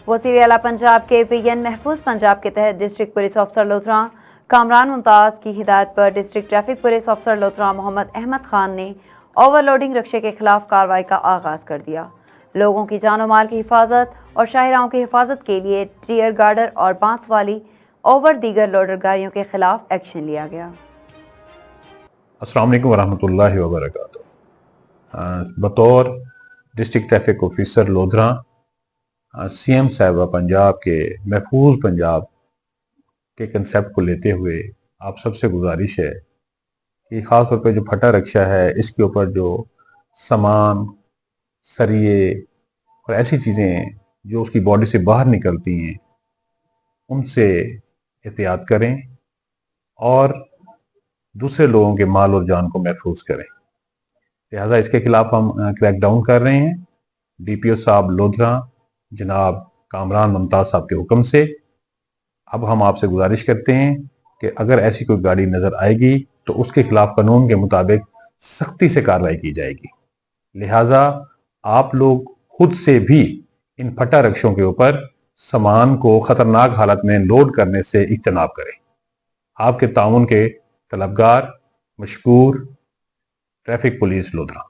वज़ीर आला पंजाब के PN महफूज पंजाब के तहत district police officer Lodhran Kamran Mumtaz की हिदायत पर district traffic police officer Lodhran Mohammad Ahmad Khan ने ओवरलोडिंग रिक्शे के खिलाफ कार्रवाई का आगाज़ कर दिया। लोगों की जान और माल की हिफाजत और शाहराहों की हिफाजत के लिए टीयर गार्डर और बांस वाली ओवर दीगर लोडर गाड़ियों के खिलाफ एक्शन लिया गया। अस्सलाम वालेकुम वरहमतुल्लाहि वबरकातुहू। बतौर district traffic officer Lodhran CM साहिबा पंजाब के महफूज पंजाब के कंसेप्ट को लेते हुए आप सबसे गुजारिश है कि ख़ास तौर पे जो फटा रिक्शा है इसके ऊपर जो सामान, सरिये और ऐसी चीज़ें जो उसकी बॉडी से बाहर निकलती हैं उनसे एहतियात करें और दूसरे लोगों के माल और जान को महफूज करें। लिहाजा इसके खिलाफ हम क्रैक डाउन कर रहे हैं। DPO साहब लोधरा जनाब कामरान मुमताज़ साहब के हुक्म से अब हम आपसे गुजारिश करते हैं कि अगर ऐसी कोई गाड़ी नज़र आएगी तो उसके खिलाफ कानून के मुताबिक सख्ती से कार्रवाई की जाएगी। लिहाजा आप लोग खुद से भी इन फटा रिक्शों के ऊपर सामान को खतरनाक हालत में लोड करने से इज्तनाब करें। आपके ताउन के तलबगार, मशकूर। Traffic police lodhra.